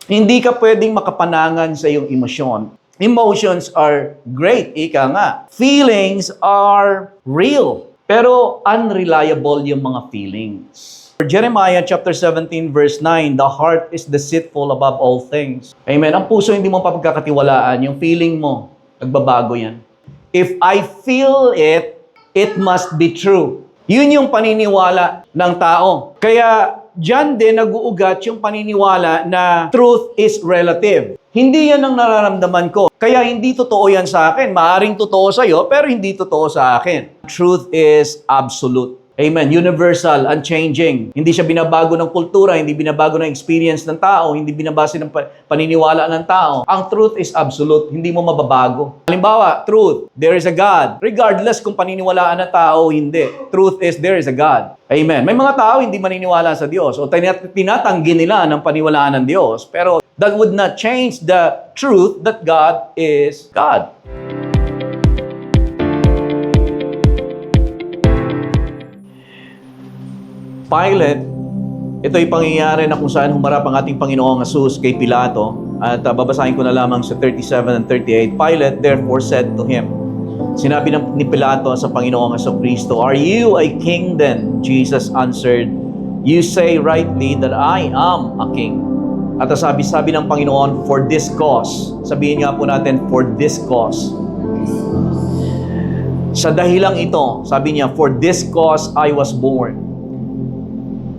Hindi ka pwedeng makapanangan sa iyong emosyon. Emotions are great, ika nga. Feelings are real, pero unreliable yung mga feelings. Jeremiah chapter 17 verse 9, the heart is deceitful above all things. Amen. Ang puso hindi mo papagkakatiwalaan, yung feeling mo, nagbabago yan. If I feel it, it must be true. Yun yung paniniwala ng tao. Kaya diyan din nag-uugat yung paniniwala na truth is relative. Hindi yan ang nararamdaman ko. Kaya hindi totoo yan sa akin. Maaring totoo sa iyo, pero hindi totoo sa akin. Truth is absolute. Amen. Universal, unchanging. Hindi siya binabago ng kultura, hindi binabago ng experience ng tao, hindi binabase ng paniniwala ng tao. Ang truth is absolute, hindi mo mababago. Halimbawa, truth, there is a God. Regardless kung paniniwalaan ng tao o hindi. Truth is, there is a God. Amen. May mga tao hindi maniniwala sa Diyos o tinatanggi nila ng paniwalaan ng Diyos. Pero that would not change the truth that God is God. Pilate, ito'y pangyayari na kung saan humarap ang ating Panginoong Jesus kay Pilato. At babasahin ko na lamang sa 37 and 38. Pilate therefore said to him, sinabi ni Pilato sa Panginoong Jesucristo, "Are you a king then?" Jesus answered, "You say rightly that I am a king." At sabi ng Panginoon, "For this cause." Sabihin nga po natin, "For this cause." Sa dahilang ito, sabi niya, "For this cause I was born."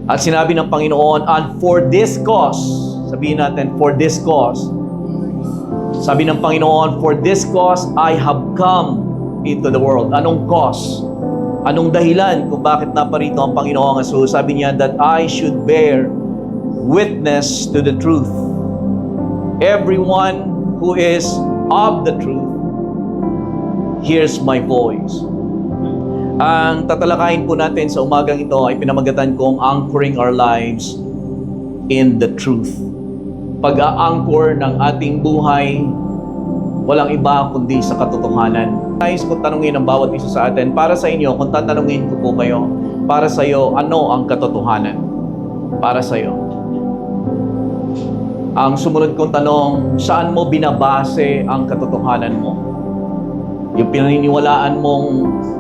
At sinabi ng Panginoon, "And for this cause," sabihin natin, "For this cause." Sabi ng Panginoon, "For this cause I have come into the world." Anong cause? Anong dahilan kung bakit naparito ang Panginoong Jesus? Sabi niya, "That I should bear witness to the truth. Everyone who is of the truth hears my voice." Ang tatalakayin po natin sa umagang ito ay pinamagatan kong anchoring our lives in the truth. Pag-a-anchor ng ating buhay, walang iba kundi sa katotohanan. Nais ko tanungin ang bawat isa sa atin, para sa inyo, kung tatanungin ko po kayo, para sa iyo, ano ang katotohanan? Para sa iyo. Ang sumunod kong tanong, saan mo binabase ang katotohanan mo? Yung pinaniniwalaan mong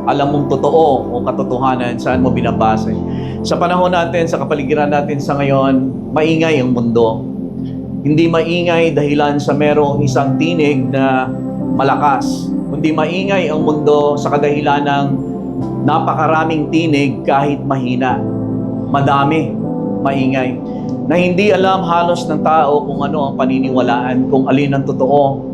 alam mong totoo o katotohanan, saan mo binabase? Sa panahon natin, sa kapaligiran natin sa ngayon, maingay ang mundo. Hindi maingay dahilan sa merong isang tinig na malakas. Kundi maingay ang mundo sa kadahilan ng napakaraming tinig kahit mahina. Madami, maingay. Na hindi alam halos ng tao kung ano ang paniniwalaan, kung alin ang totoo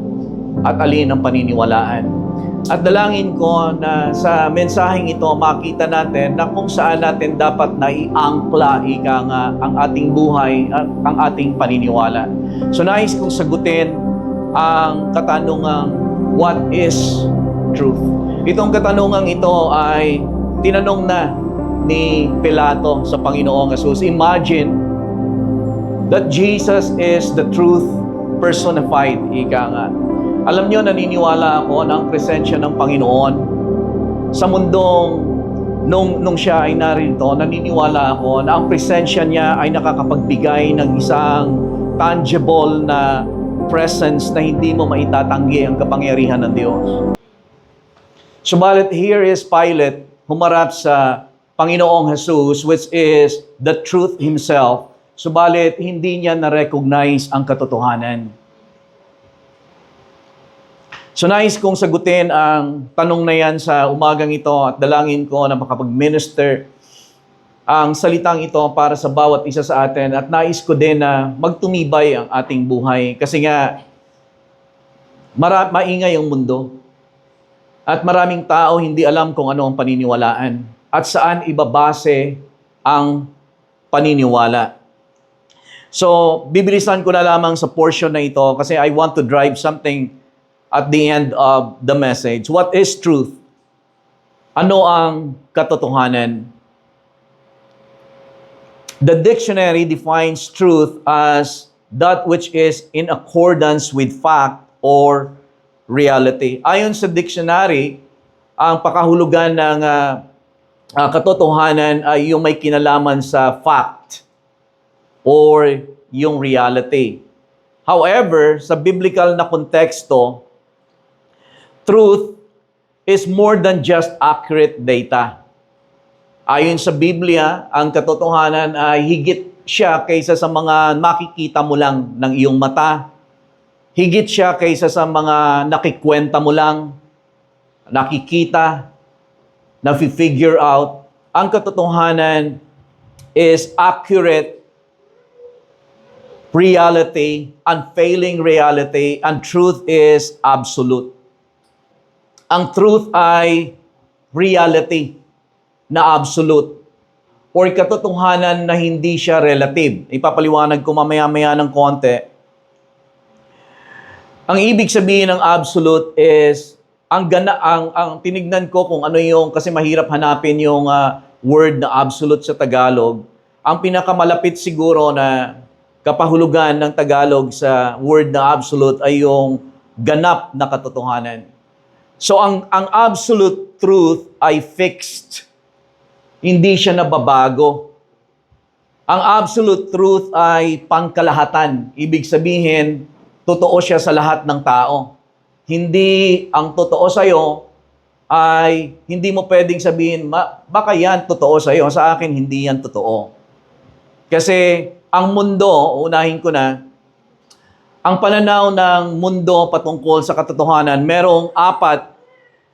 at alin ang paniniwalaan. At dalangin ko na sa mensaheng ito makita natin na kung saan natin dapat na iangkla ika nga ang ating buhay at ang ating paniniwala. So nais kong sagutin ang katanungang, what is truth? Itong katanungang ito ay tinanong na ni Pilato sa Panginoong Jesus. Imagine that Jesus is the truth personified, ika nga. Alam niyo, naniniwala ako na ang presensya ng Panginoon sa mundong nung siya ay narito, naniniwala ako na ang presensya niya ay nakakapagbigay ng isang tangible na presence na hindi mo maitatanggi ang kapangyarihan ng Diyos. Subalit here is Pilate, humarap sa Panginoong Jesus, which is the truth himself. Subalit hindi niya na-recognize ang katotohanan. So nais kong sagutin ang tanong na yan sa umagang ito at dalangin ko na makapag-minister ang salitang ito para sa bawat isa sa atin at nais ko din na magtumibay ang ating buhay kasi nga maingay ang mundo at maraming tao hindi alam kung ano ang paniniwalaan at saan ibabase ang paniniwala. So bibilisan ko na lamang sa portion na ito kasi I want to drive something at the end of the message. What is truth? Ano ang katotohanan? The dictionary defines truth as that which is in accordance with fact or reality. Ayon sa dictionary, ang pakahulugan ng katotohanan ay yung may kinalaman sa fact or yung reality. However, sa biblical na konteksto, truth is more than just accurate data. Ayon sa Biblia, ang katotohanan ay higit siya kaysa sa mga makikita mo lang ng iyong mata. Higit siya kaysa sa mga nakikwenta mo lang, nakikita, na-figure out. Ang katotohanan is accurate reality, unfailing reality, and truth is absolute. Ang truth ay reality na absolute or katotohanan na hindi siya relative. Ipapaliwanag ko mamaya-maya ng konti. Ang ibig sabihin ng absolute is ang tinignan ko kung ano yung, kasi mahirap hanapin yung word na absolute sa Tagalog. Ang pinakamalapit siguro na kapahulugan ng Tagalog sa word na absolute ay yung ganap na katotohanan. So ang absolute truth ay fixed. Hindi siya nababago. Ang absolute truth ay pangkalahatan. Ibig sabihin, totoo siya sa lahat ng tao. Hindi ang totoo sa'yo ay hindi mo pwedeng sabihin, baka yan totoo sa'yo. Sa akin, hindi yan totoo. Kasi ang mundo, unahin ko na, ang pananaw ng mundo patungkol sa katotohanan, merong apat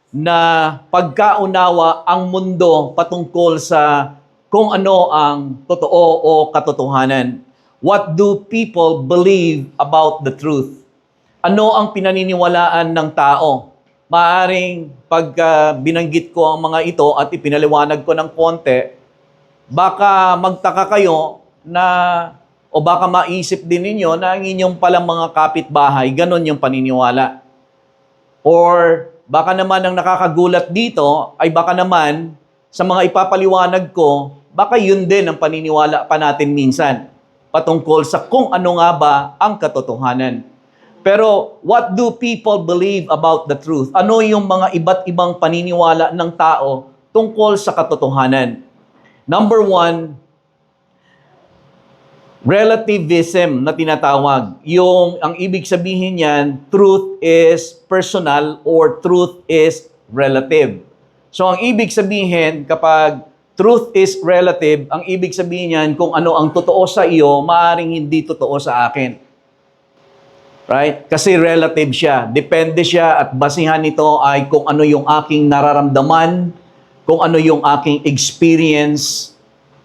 na pagkaunawa ang mundo patungkol sa kung ano ang totoo o katotohanan. What do people believe about the truth? Ano ang pinaniniwalaan ng tao? Maaring pag binanggit ko ang mga ito at ipinaliwanag ko ng konti, baka magtaka kayo na o baka maisip din ninyo na ang inyong palang mga kapitbahay, ganon yung paniniwala. Or baka naman ang nakakagulat dito ay baka naman sa mga ipapaliwanag ko, baka yun din ang paniniwala pa natin minsan patungkol sa kung ano nga ba ang katotohanan. Pero what do people believe about the truth? Ano yung mga iba't ibang paniniwala ng tao tungkol sa katotohanan? Number one, relativism na tinatawag. Ang ibig sabihin niyan, truth is personal or truth is relative. So ang ibig sabihin, kapag truth is relative, ang ibig sabihin niyan, kung ano ang totoo sa iyo, maaaring hindi totoo sa akin. Right? Kasi relative siya. Depende siya at basihan nito ay kung ano yung aking nararamdaman, kung ano yung aking experience.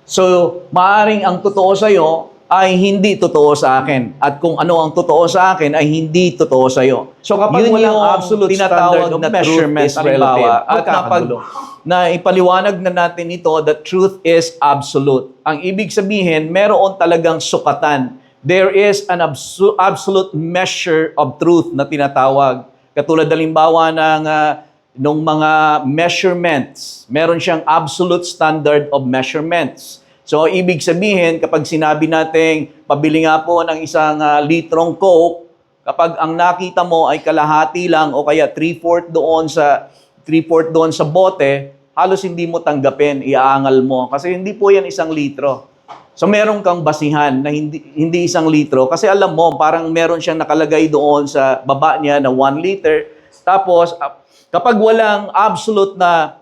So, maaaring ang totoo sa iyo ay hindi totoo sa akin. At kung ano ang totoo sa akin ay hindi totoo sa iyo. So kapag yun walang absolute tinatawag na measurement is relative, at na ipaliwanag na natin ito, the truth is absolute. Ang ibig sabihin, meron talagang sukatan. There is an absolute measure of truth na tinatawag. Katulad halimbawa ng mga measurements. Meron siyang absolute standard of measurements. So, ibig sabihin, kapag sinabi natin, pabili nga po ng isang litrong Coke, kapag ang nakita mo ay kalahati lang o kaya 3/4 doon sa bote, halos hindi mo tanggapin, iaangal mo. Kasi hindi po yan 1 litro. So, meron kang basihan na hindi 1 litro. Kasi alam mo, parang meron siyang nakalagay doon sa baba niya na 1 liter. Tapos, kapag walang absolute na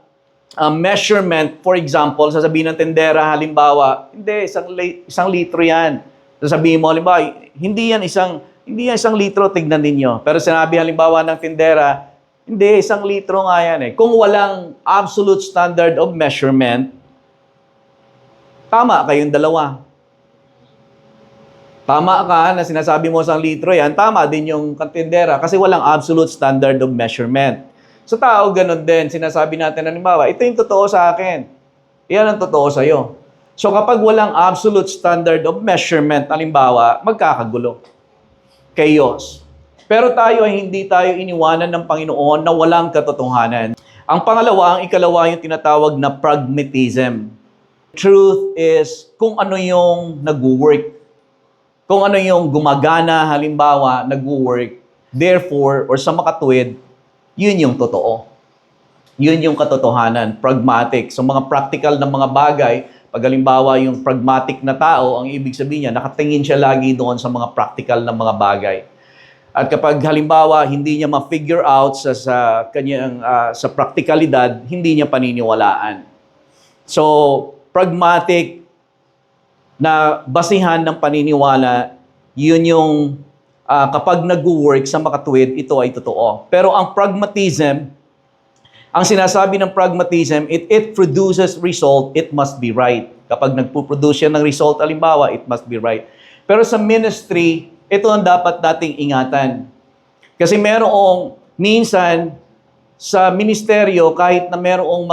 measurement, for example, sasabihin ng tendera, halimbawa, hindi, 1 litro yan. Sasabihin mo, halimbawa, hindi yan isang litro, tignan ninyo. Pero sinabi halimbawa ng tendera, hindi, 1 litro nga yan eh. Kung walang absolute standard of measurement, tama kayong dalawa. Tama ka na sinasabi mo 1 litro yan, tama din yung tendera kasi walang absolute standard of measurement. Sa tao, ganun din. Sinasabi natin, halimbawa, ito yung totoo sa akin. Yan ang totoo sa'yo. So kapag walang absolute standard of measurement, halimbawa, magkakagulo. Chaos. Pero hindi tayo iniwanan ng Panginoon na walang katotohanan. Ang pangalawa, ang ikalawa, yung tinatawag na pragmatism. Truth is kung ano yung nag-work. Kung ano yung gumagana, halimbawa, nag-work. Therefore, or sa makatuwid, yun yung totoo. Yun yung katotohanan, pragmatic. So mga practical na mga bagay, Pag halimbawa yung pragmatic na tao, ang ibig sabihin niya, nakatingin siya lagi doon sa mga practical na mga bagay. At kapag halimbawa hindi niya ma-figure out sa kanyang sa praktikalidad, hindi niya paniniwalaan. So, pragmatic na basihan ng paniniwala, yun yung kapag nag-work sa makatuwid, ito ay totoo. Pero ang pragmatism, ang sinasabi ng pragmatism, it produces result, it must be right. Kapag nagpo-produce yan ng result, halimbawa, it must be right. Pero sa ministry, ito ang dapat nating ingatan. Kasi merong minsan sa ministeryo, kahit na merong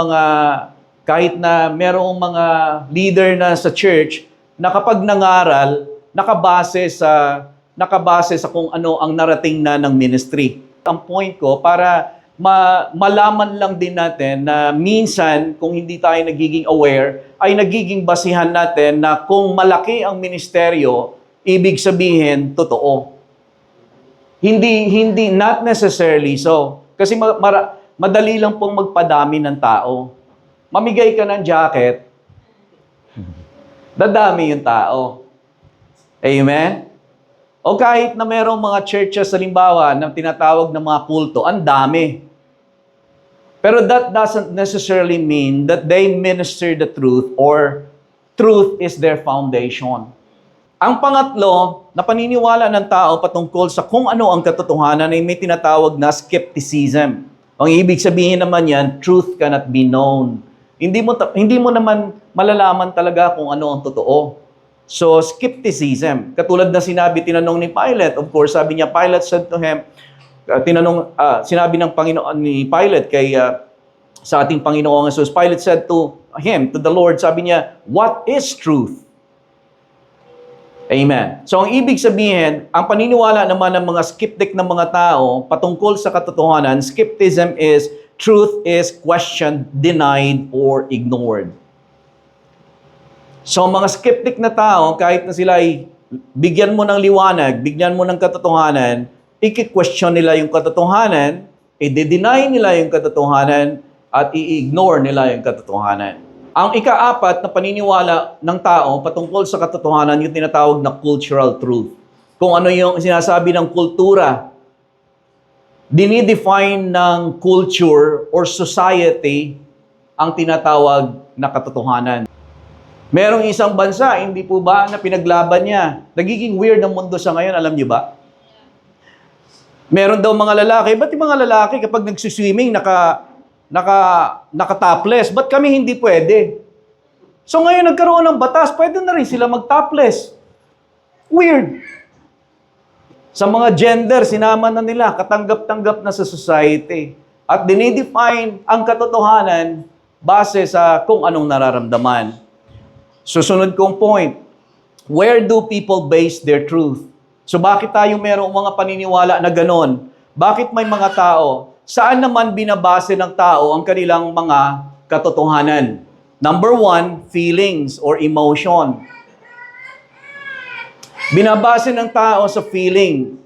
mga leader na sa church, na kapag nangaral, nakabase sa kung ano ang narating na ng ministry. Ang point ko, para malaman lang din natin na minsan, kung hindi tayo nagiging aware, ay nagiging basihan natin na kung malaki ang ministeryo, ibig sabihin, totoo. Hindi, not necessarily so. Kasi madali lang pong magpadami ng tao. Mamigay ka ng jacket, dadami yung tao. Amen? O kahit na merong mga churches, halimbawa, na tinatawag ng mga kulto, ang dami. Pero that doesn't necessarily mean that they minister the truth or truth is their foundation. Ang pangatlo, na paniniwala ng tao patungkol sa kung ano ang katotohanan ay may tinatawag na skepticism. Ang ibig sabihin naman yan, truth cannot be known. Hindi mo naman malalaman talaga kung ano ang totoo. So, skepticism. Katulad na tinanong ni Pilate. Of course, sabi niya, Pilate said to him, sinabi ng Panginoon ni Pilate sa ating Panginoong Jesus, Pilate said to him, to the Lord, sabi niya, what is truth? Amen. So ang ibig sabihin, ang paniniwala naman ng mga skeptic na mga tao patungkol sa katotohanan, skepticism is truth is questioned, denied, or ignored. So mga skeptic na tao, kahit na sila ay bigyan mo ng liwanag, bigyan mo ng katotohanan, i-question nila yung katotohanan, i-deny nila yung katotohanan, at i-ignore nila yung katotohanan. Ang ika-apat na paniniwala ng tao patungkol sa katotohanan, yung tinatawag na cultural truth. Kung ano yung sinasabi ng kultura, dinidefine ng culture or society ang tinatawag na katotohanan. Merong isang bansa, hindi po ba, na pinaglaban niya. Nagiging weird ang mundo sa ngayon, alam niyo ba? Meron daw mga lalaki. Ba't yung mga lalaki kapag nagsuswimming, naka-topless? Ba't kami hindi pwede? So ngayon nagkaroon ng batas, pwede na rin sila mag-topless. Weird. Sa mga gender, sinama na nila, katanggap-tanggap na sa society. At dinidefine ang katotohanan base sa kung anong nararamdaman. Susunod kong point, where do people base their truth? So bakit tayo merong mga paniniwala na ganon? Bakit may mga tao? Saan naman binabase ng tao ang kanilang mga katotohanan? Number 1, feelings or emotion. Binabase ng tao sa feeling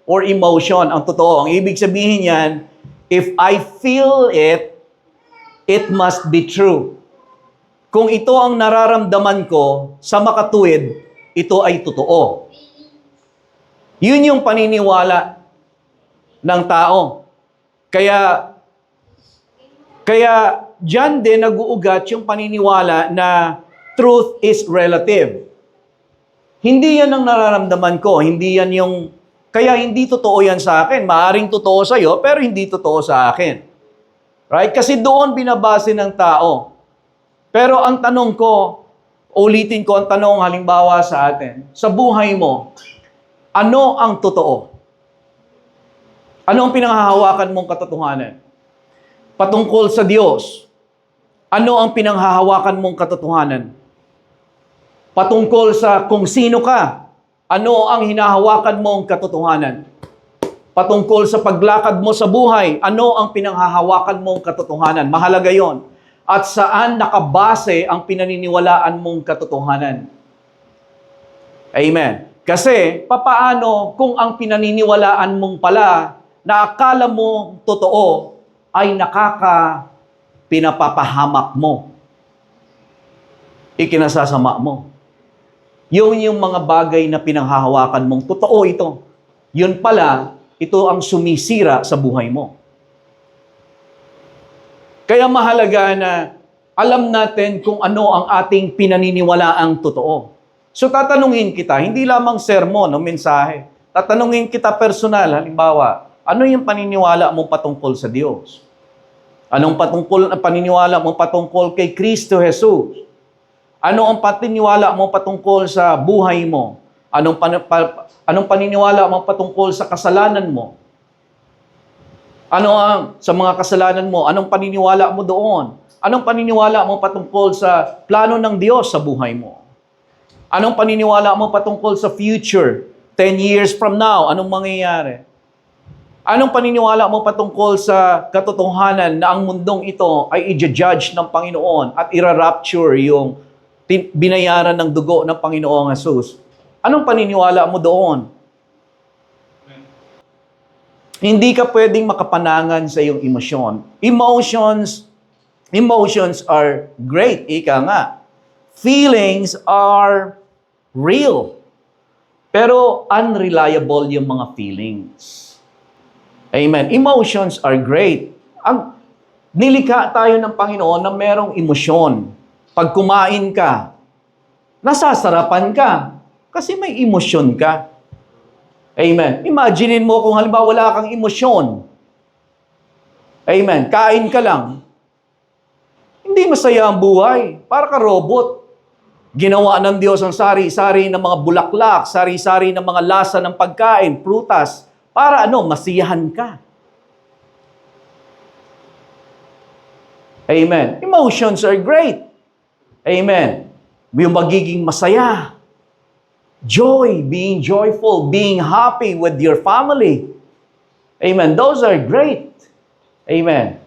or emotion ang totoo. Ang ibig sabihin yan, if I feel it, it must be true. Kung ito ang nararamdaman ko sa makatuwid, ito ay totoo. Yun yung paniniwala ng tao. Kaya diyan din nag-uugat yung paniniwala na truth is relative. Hindi yan ang nararamdaman ko. Kaya hindi totoo yan sa akin. Maaring totoo sa'yo, pero hindi totoo sa akin. Right? Kasi doon binabase ng tao. Pero ang tanong ko, ulitin ko ang tanong halimbawa sa atin, sa buhay mo, ano ang totoo? Ano ang pinanghahawakan mong katotohanan? Patungkol sa Diyos, ano ang pinanghahawakan mong katotohanan? Patungkol sa kung sino ka, ano ang hinahawakan mong katotohanan? Patungkol sa paglakad mo sa buhay, ano ang pinanghahawakan mong katotohanan? Mahalaga yon. At saan nakabase ang pinaniniwalaan mong katotohanan? Amen. Kasi, papaano kung ang pinaniniwalaan mong pala na akala mo totoo ay pinapapahamak mo? ikinasasama mo. Yung mga bagay na pinanghahawakan mong, totoo ito. Yun pala, ito ang sumisira sa buhay mo. Kaya mahalaga na alam natin kung ano ang ating pinaniniwalaang totoo. So tatanungin kita, hindi lamang sermon o mensahe. Tatanungin kita personal, halimbawa, ano yung paniniwala mo patungkol sa Diyos? Anong paniniwala mo patungkol kay Kristo Jesus? Ano ang paniniwala mo patungkol sa buhay mo? Anong paniniwala mo patungkol sa kasalanan mo? Ano ang sa mga kasalanan mo? Anong paniniwala mo doon? Anong paniniwala mo patungkol sa plano ng Diyos sa buhay mo? Anong paniniwala mo patungkol sa future? 10 years from now, anong mangyayari? Anong paniniwala mo patungkol sa katotohanan na ang mundong ito ay i-judge ng Panginoon at ira-rapture yung binayaran ng dugo ng Panginoong Jesus? Anong paniniwala mo doon? Hindi ka pwedeng makapanangan sa iyong emosyon. Emotions are great, ika nga. Feelings are real. Pero unreliable yung mga feelings. Amen. Emotions are great. Nilikha tayo ng Panginoon na merong emosyon. Pag kumain ka, nasasarapan ka. Kasi may emosyon ka. Amen. Imaginein mo kung halimbawa wala kang emosyon. Amen. Kain ka lang. Hindi masaya ang buhay. Para ka robot. Ginawa ng Diyos ang sari-sari ng mga bulaklak, sari-sari ng mga lasa ng pagkain, prutas, para masiyahan ka. Amen. Emotions are great. Amen. Yung magiging masaya. Joy, being joyful, being happy with your family. Amen. Those are great. Amen.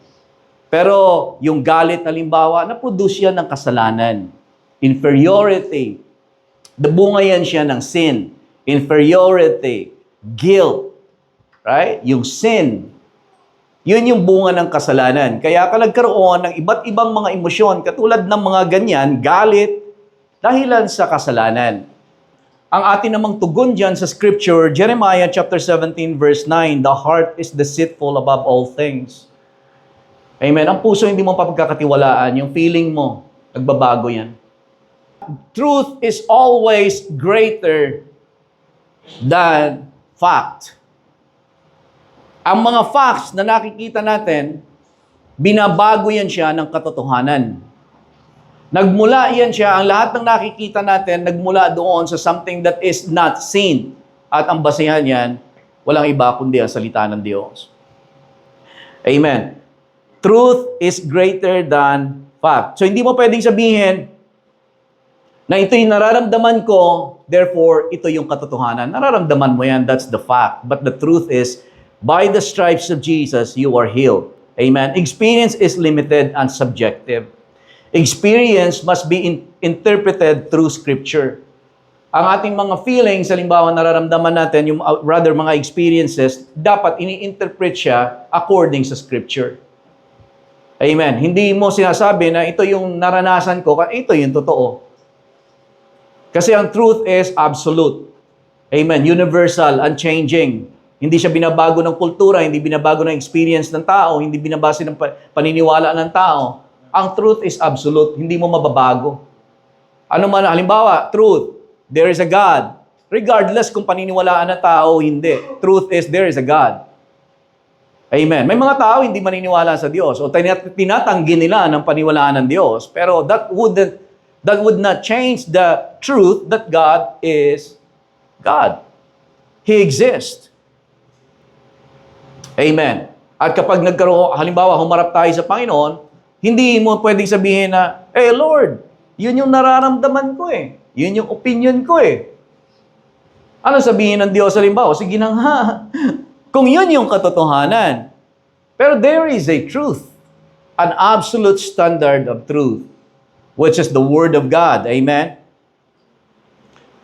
Pero yung galit, halimbawa, na-produce yan ng kasalanan. Inferiority. Bunga yan siya ng sin. Inferiority. Guilt. Right? Yung sin. Yun yung bunga ng kasalanan. Kaya ka nagkaroon ng iba't ibang mga emosyon, katulad ng mga ganyan, galit, dahilan sa kasalanan. Ang atin namang tugon dyan sa scripture, Jeremiah chapter 17 verse 9, the heart is deceitful above all things. Amen. Ang puso hindi mo papagkakatiwalaan, yung feeling mo, nagbabago yan. Truth is always greater than fact. Ang mga facts na nakikita natin, binabago yan siya ng katotohanan. Nagmula yan siya, ang lahat ng nakikita natin, nagmula doon sa something that is not seen. At ang basehan yan, walang iba kundi ang salita ng Diyos. Amen. Truth is greater than fact. So hindi mo pwedeng sabihin na ito yung nararamdaman ko, therefore ito yung katotohanan. Nararamdaman mo yan, that's the fact. But the truth is, by the stripes of Jesus, you are healed. Amen. Experience is limited and subjective. Experience must be interpreted through Scripture. Ang ating mga feelings, halimbawa nararamdaman natin, mga experiences, dapat ini-interpret siya according sa Scripture. Amen. Hindi mo sinasabi na ito yung naranasan ko, ito yung totoo. Kasi ang truth is absolute. Amen. Universal, unchanging. Hindi siya binabago ng kultura, hindi binabago ng experience ng tao, hindi binabase ng paniniwala ng tao. Ang truth is absolute, hindi mo mababago. Ano man, halimbawa, truth, there is a God. Regardless kung paniniwalaan ng tao o hindi. Truth is, there is a God. Amen. May mga tao hindi maniniwala sa Diyos o tinatanggi nila ng paniwalaan ng Diyos. Pero that would not change the truth that God is God. He exists. Amen. At kapag halimbawa, humarap tayo sa Panginoon, hindi mo pwedeng sabihin na, Lord, yun yung nararamdaman ko eh. Yun yung opinion ko eh. Ano sabihin ng Diyos halimbawa? Sige na nga. Kung yun yung katotohanan. Pero there is a truth. An absolute standard of truth. Which is the Word of God. Amen?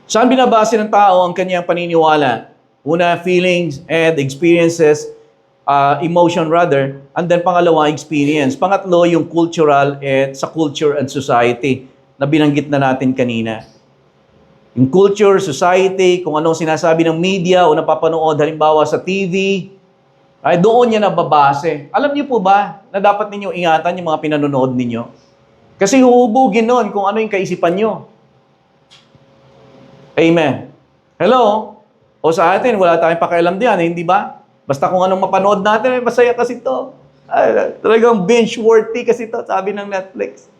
Saan binabase ng tao ang kanyang paniniwala? Una, feelings and experiences, emotion rather, and then pangalawa, experience. Pangatlo, yung cultural at sa culture and society. na binanggit na natin kanina. Yung culture, society, kung anong sinasabi ng media o napapanood halimbawa sa TV, ay doon niya nababase. Alam niyo po ba na dapat ninyo ingatan yung mga pinanonood ninyo? Kasi huhubugin nun kung ano yung kaisipan nyo. Amen. Hello? O sa atin, wala tayong pakialam diyan, hindi ba? Basta kung anong mapanood natin, ay masaya kasi to. Ay, talagang binge-worthy kasi to, sabi ng Netflix.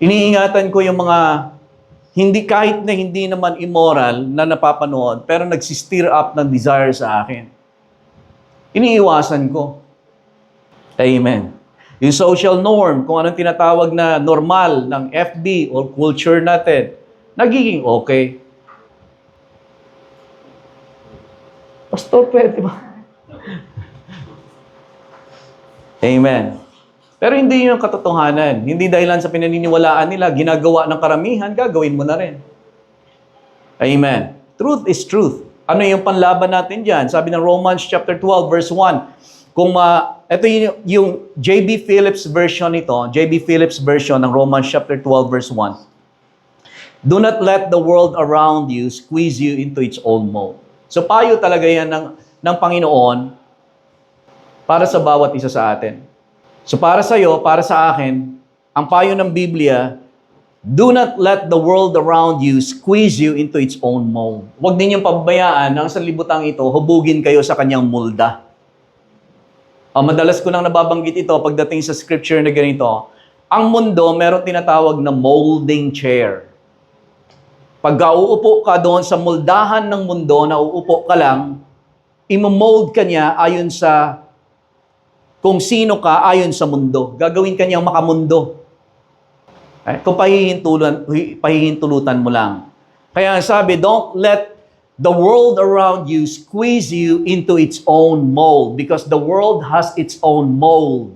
Iniingatan ko yung mga kahit na hindi naman immoral na napapanood, pero nagsi-stir up ng desire sa akin. Iniiwasan ko. Amen. Yung social norm, kung anong tinatawag na normal ng FB or culture natin, nagiging okay. Pastor, pwede ba? Amen. Pero hindi yun ang katotohanan. Hindi dahilan sa pinaniniwalaan nila, ginagawa ng karamihan, gagawin mo na rin. Amen. Truth is truth. Ano yung panlaban natin dyan? Sabi ng Romans chapter 12, verse 1. Ito yung J.B. Phillips version nito, J.B. Phillips version ng Romans chapter 12, verse 1. Do not let the world around you squeeze you into its own mold. So payo talaga yan ng Panginoon para sa bawat isa sa atin. So para sa iyo, para sa akin, ang payo ng Biblia, do not let the world around you squeeze you into its own mold. Huwag ninyong pabayaan na ang sanlibutan ito, hubugin kayo sa kanyang molda. Madalas ko nang nababanggit ito pagdating sa scripture na ganito. Ang mundo, meron tinatawag na molding chair. Pagka uupo ka doon sa moldahan ng mundo, na uupo ka lang, imo-mold ka niya ayon sa kung sino ka ayon sa mundo. Gagawin ka niyang makamundo. Kung pahihintulutan mo lang. Kaya sabi, don't let the world around you squeeze you into its own mold because the world has its own mold.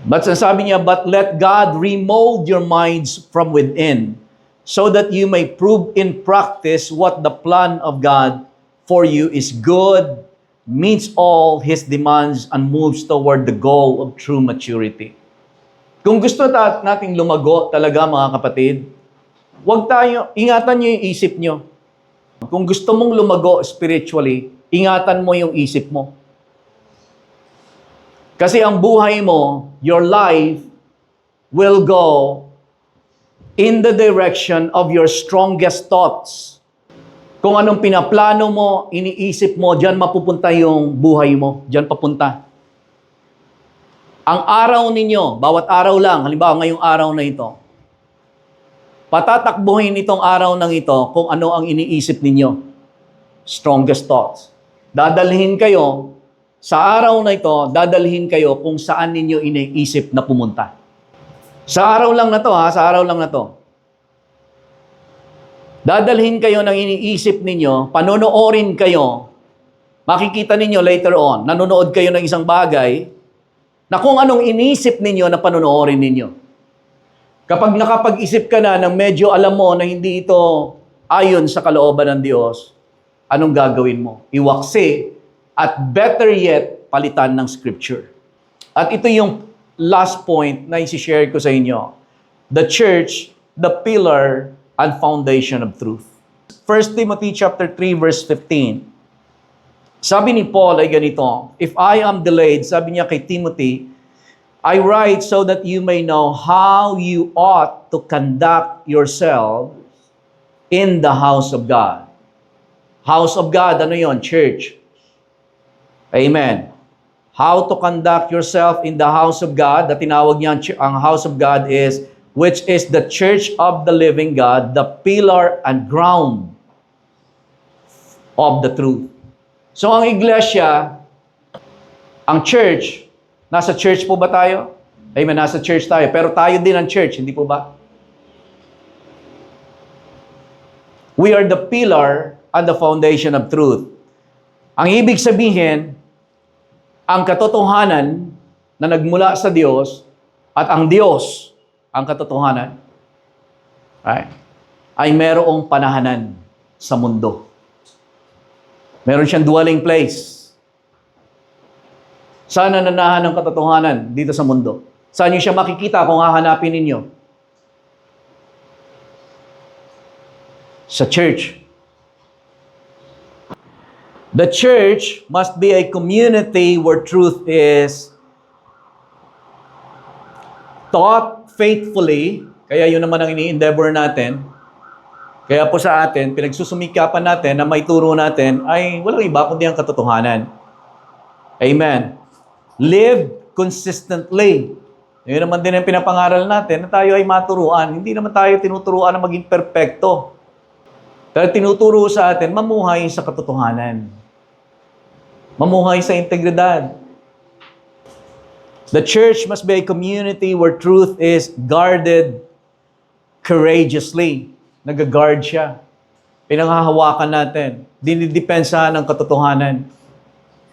But sabi niya, but let God remold your minds from within so that you may prove in practice what the plan of God for you is good, meets all His demands, and moves toward the goal of true maturity. Kung gusto nating lumago talaga mga kapatid, ingatan nyo yung isip nyo. Kung gusto mong lumago spiritually, ingatan mo yung isip mo. Kasi ang buhay mo, your life, will go in the direction of your strongest thoughts. Kung anong pinaplano mo, iniisip mo, diyan mapupunta yung buhay mo. Diyan papunta. Ang araw ninyo, bawat araw lang, halimbawa ngayong araw na ito, patatakbuhin itong araw ng ito kung ano ang iniisip ninyo. Strongest thoughts. Dadalhin kayo, sa araw na ito, dadalhin kayo kung saan ninyo iniisip na pumunta. Sa araw lang na to, sa araw lang na to. Dadalhin kayo ng iniisip ninyo, panonoorin kayo, makikita ninyo later on, nanonood kayo ng isang bagay, na kung anong iniisip ninyo na panonoorin ninyo. Kapag nakapag-isip ka na ng medyo alam mo na hindi ito ayon sa kalooban ng Diyos, anong gagawin mo? Iwaksi at better yet, palitan ng Scripture. At ito yung last point na isi-share ko sa inyo. The church, the pillar, and foundation of truth. 1 Timothy chapter 3 verse 15. Sabi ni Paul ay ganito, if I am delayed, sabi niya kay Timothy, I write so that you may know how you ought to conduct yourselves in the house of God. House of God, ano yon? Church. Amen. How to conduct yourself in the house of God, na tinawag niya ang house of God is, which is the church of the living God, the pillar and ground of the truth. So ang iglesia, ang church, nasa church po ba tayo? Amen, nasa church tayo. Pero tayo din ang church, hindi po ba? We are the pillar and the foundation of truth. Ang ibig sabihin, ang katotohanan na nagmula sa Diyos at ang Diyos, ang katotohanan, ay merong panahanan sa mundo. Meron siyang dwelling place. Saan nananahan ng katotohanan dito sa mundo? Saan niyo siya makikita kung hahanapin ninyo? Sa church. The church must be a community where truth is taught faithfully. Kaya yun naman ang ini-endeavor natin. Kaya po sa atin, pinagsusumikapan natin na may turo natin ay walang iba kundi ang katotohanan. Amen. Live consistently. Yun naman din ang pinapangaral natin na tayo ay maturuan. Hindi naman tayo tinuturuan na maging perpekto. Pero tinuturo sa atin, mamuhay sa katotohanan. Mamuhay sa integridad. The church must be a community where truth is guarded courageously. Nag-guard siya. Pinanghahawakan natin. Dinidepensahan ng katotohanan.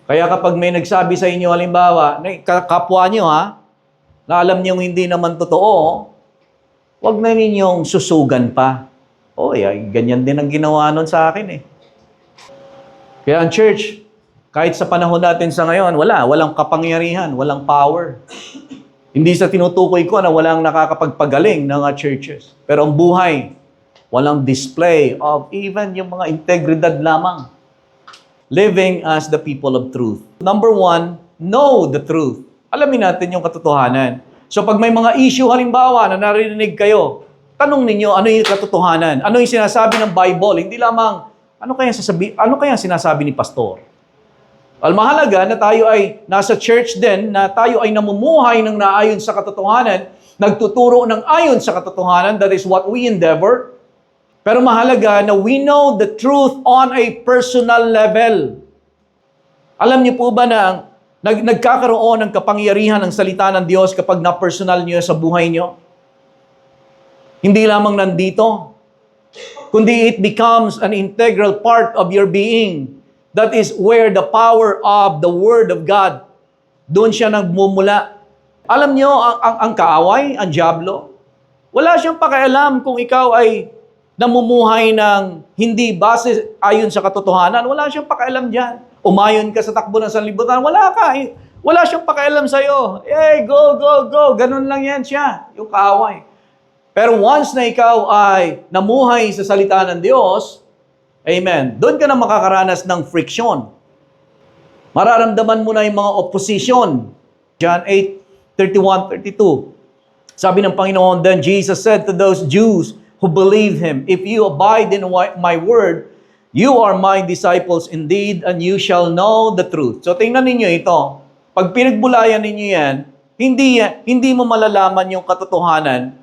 Kaya kapag may nagsabi sa inyo, halimbawa, kapwa nyo na alam nyo hindi naman totoo, wag na ninyong susugan pa. Ganyan din ang ginawa nun sa akin Kaya ang church, kahit sa panahon natin sa ngayon, walang kapangyarihan, walang power. Hindi sa tinutukoy ko na walang nakakapagpagaling ng churches. Pero ang buhay, walang display of even yung mga integridad lamang. Living as the people of truth. Number 1, know the truth. Alamin natin yung katotohanan. So pag may mga issue halimbawa na narinig kayo, tanong ninyo ano yung katotohanan? Ano yung sinasabi ng Bible? Hindi lamang ano kaya sinasabi ni pastor? Mahalaga na tayo ay nasa church din, na tayo ay namumuhay ng naayon sa katotohanan, nagtuturo ng ayon sa katotohanan. That is what we endeavor. Pero mahalaga na we know the truth on a personal level. Alam niyo po ba na nagkakaroon ng kapangyarihan ng salita ng Diyos kapag na-personal niyo sa buhay niyo? Hindi lamang nandito, kundi it becomes an integral part of your being. That is where the power of the Word of God, doon siya nagmumula. Alam niyo, ang kaaway, ang dyablo, wala siyang pakialam kung ikaw ay namumuhay ng hindi base ayon sa katotohanan. Wala siyang pakialam dyan. Umayon ka sa takbo ng sanlibutan, wala ka. Wala siyang pakialam sa'yo. Go, go, go. Ganun lang yan siya, yung kaaway. Pero once na ikaw ay namuhay sa salita ng Diyos, amen, doon ka na makakaranas ng friction. Mararamdaman mo na yung mga opposition. John 8:31-32. Sabi ng Panginoon, then Jesus said to those Jews who believe Him, if you abide in my word, you are my disciples indeed, and you shall know the truth. So tingnan ninyo ito. Pag pinagbulayan ninyo yan, hindi mo malalaman yung katotohanan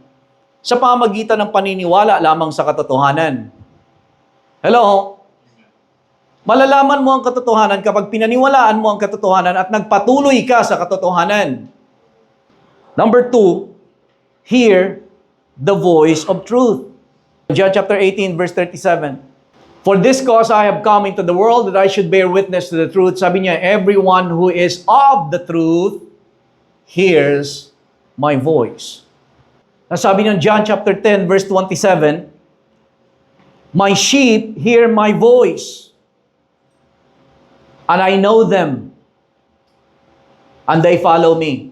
sa pamagitan ng paniniwala lamang sa katotohanan. Hello? Malalaman mo ang katotohanan kapag pinaniwalaan mo ang katotohanan at nagpatuloy ka sa katotohanan. Number 2, hear the voice of truth. John chapter 18, verse 37. For this cause I have come into the world, that I should bear witness to the truth. Sabi niya, everyone who is of the truth hears my voice. Sabi niya, John chapter 10, verse 27, my sheep hear my voice, and I know them, and they follow me.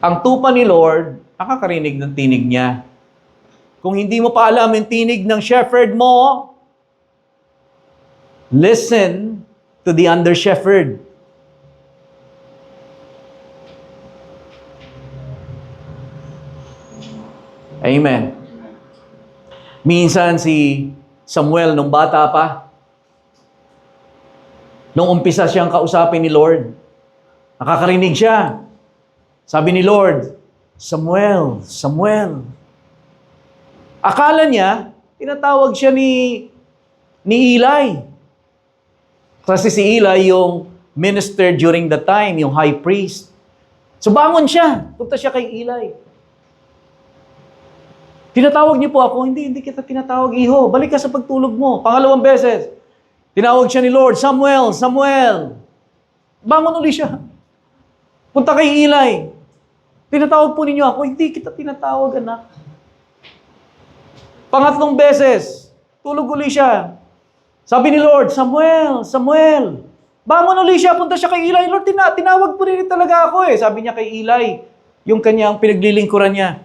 Ang tupa ni Lord, nakakarinig ng tinig niya. Kung hindi mo pa alam yung tinig ng shepherd mo, listen to the under-shepherd. Amen. Minsan si Samuel, nung bata pa, nung umpisa siyang kausapin ni Lord, nakakarinig siya. Sabi ni Lord, Samuel, Samuel. Akala niya, tinatawag siya ni Eli. Kasi si Eli yung minister during the time, yung high priest. So bangon siya, punta siya kay Eli. Tinatawag niyo po ako, hindi kita tinatawag, iho. Balik ka sa pagtulog mo. Pangalawang beses, tinawag siya ni Lord, Samuel, Samuel. Bangon uli siya. Punta kay Eli. Tinatawag po ninyo ako, hindi kita tinatawag, anak. Pangatlong beses, tulog uli siya. Sabi ni Lord, Samuel, Samuel. Bangon uli siya, punta siya kay Eli. Lord, tinawag po rin talaga ako eh. Sabi niya kay Eli, yung kanyang pinaglilingkuran niya.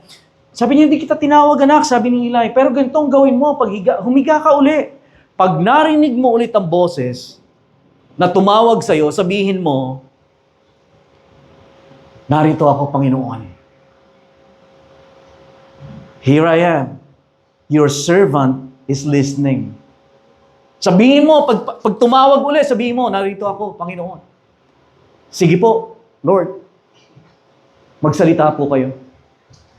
Sabi niya, hindi kita tinawag anak, sabi ni Eli. Pero ganito ang gawin mo, humiga ka uli. Pag narinig mo ulit ang boses na tumawag sa'yo, sabihin mo, narito ako, Panginoon. Here I am. Your servant is listening. Sabihin mo, pag tumawag ulit, sabihin mo, narito ako, Panginoon. Sige po, Lord. Magsalita po kayo.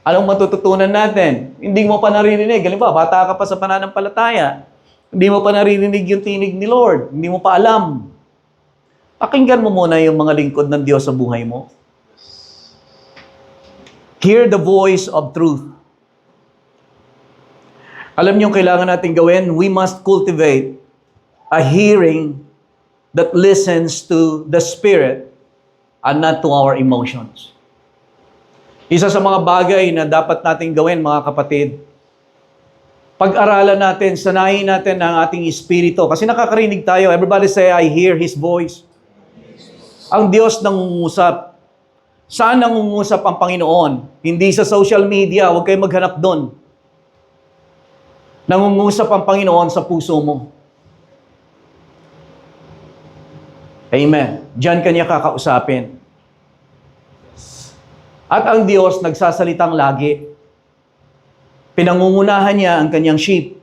Anong matututunan natin? Hindi mo pa naririnig. Halimbawa, bata ka pa sa pananampalataya. Hindi mo pa naririnig yung tinig ni Lord. Hindi mo pa alam. Pakinggan mo muna yung mga lingkod ng Diyos sa buhay mo. Hear the voice of truth. Alam niyo yung kailangan natin gawin? We must cultivate a hearing that listens to the Spirit and not to our emotions. Isa sa mga bagay na dapat natin gawin, mga kapatid, pag-aralan natin, sanayin natin ang ating espiritu. Kasi nakakarinig tayo. Everybody say, I hear His voice. Ang Diyos nangungusap. Saan nangungusap ang Panginoon? Hindi sa social media. Huwag kayo maghanap doon. Nangungusap ang Panginoon sa puso mo. Amen. Diyan kanya kakausapin. At ang Diyos nagsasalitang lagi. Pinangungunahan niya ang kanyang sheep.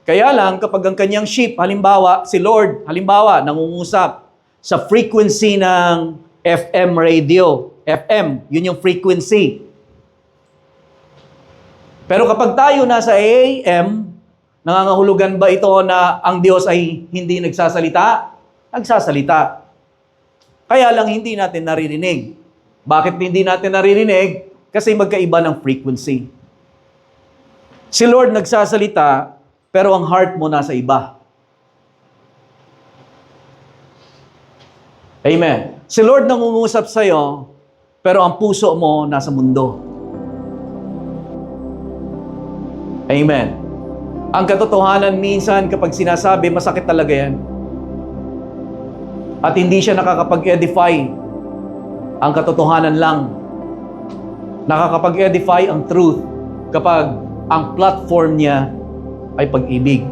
Kaya lang, kapag ang kanyang sheep, halimbawa, si Lord, nangungusap sa frequency ng FM radio. FM, yun yung frequency. Pero kapag tayo nasa AM, nangangahulugan ba ito na ang Diyos ay hindi nagsasalita? Nagsasalita. Kaya lang hindi natin naririnig. Bakit hindi natin naririnig? Kasi magkaiba ng frequency. Si Lord nagsasalita, pero ang heart mo nasa iba. Amen. Si Lord nangungusap sa'yo, pero ang puso mo nasa mundo. Amen. Ang katotohanan minsan kapag sinasabi, masakit talaga yan. At hindi siya nakakapag-edify. Ang katotohanan lang. Nakakapag-edify ang truth kapag ang platform niya ay pag-ibig.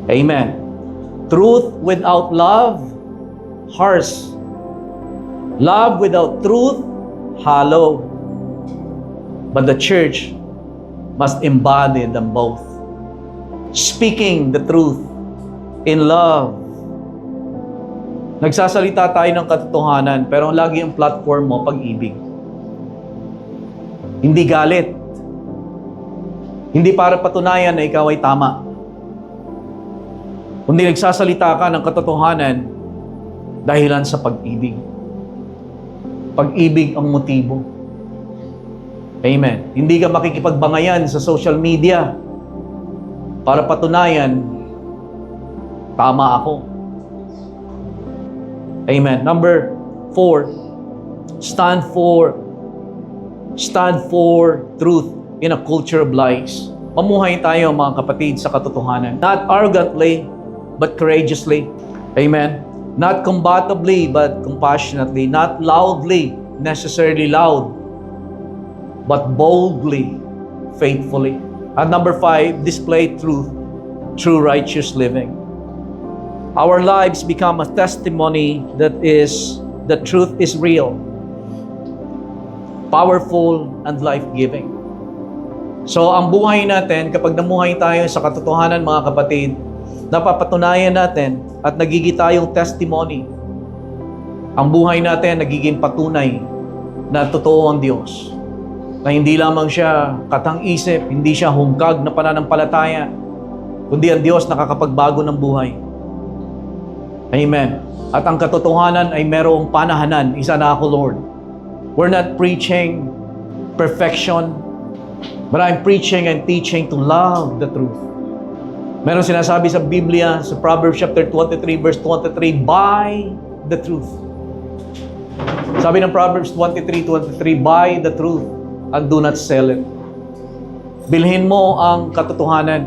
Amen. Truth without love, harsh. Love without truth, hollow. But the church must embody them both. Speaking the truth in love. Nagsasalita tayo ng katotohanan, pero lagi ang platform mo, pag-ibig. Hindi galit. Hindi para patunayan na ikaw ay tama. Kundi nagsasalita ka ng katotohanan dahilan sa pag-ibig. Pag-ibig ang motibo. Amen. Hindi ka makikipagbangayan sa social media para patunayan, tama ako. Amen. Number 4, stand for truth in a culture of lies. Mamuhay tayo, mga kapatid, sa katotohanan. Not arrogantly, but courageously. Amen. Not combatively, but compassionately. Not loudly, necessarily loud, but boldly, faithfully. And number 5, display truth through righteous living. Our lives become a testimony that the truth is real, powerful, and life-giving. So, ang buhay natin, kapag namuhay tayo sa katotohanan, mga kapatid, napapatunayan natin at nagiging tayong testimony. Ang buhay natin nagiging patunay na totoo ang Diyos. Na hindi lamang siya katang-isip, hindi siya hungkag na pananampalataya, kundi ang Diyos nakakapagbago ng buhay. Amen. At ang katotohanan ay merong panahanan. Isa na ako, Lord. We're not preaching perfection, but I'm preaching and teaching to love the truth. Meron sinasabi sa Biblia, sa Proverbs chapter 23, verse 23, buy the truth. Sabi ng Proverbs 23, buy the truth and do not sell it. Bilhin mo ang katotohanan.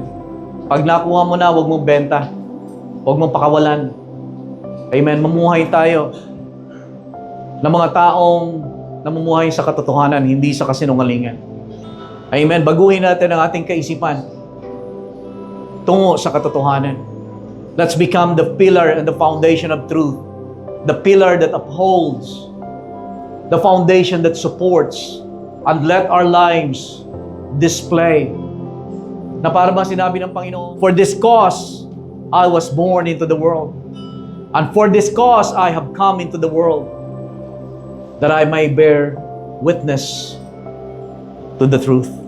Pag nakuha mo na, huwag mong benta. Huwag mong pakawalan. Amen. Mamuhay tayo ng mga taong namumuhay sa katotohanan, hindi sa kasinungalingan. Amen. Baguhin natin ang ating kaisipan tungo sa katotohanan. Let's become the pillar and the foundation of truth. The pillar that upholds, the foundation that supports, and let our lives display. Na para bang sinabi ng Panginoon, for this cause I was born into the world, and for this cause I have come into the world, that I may bear witness to the truth.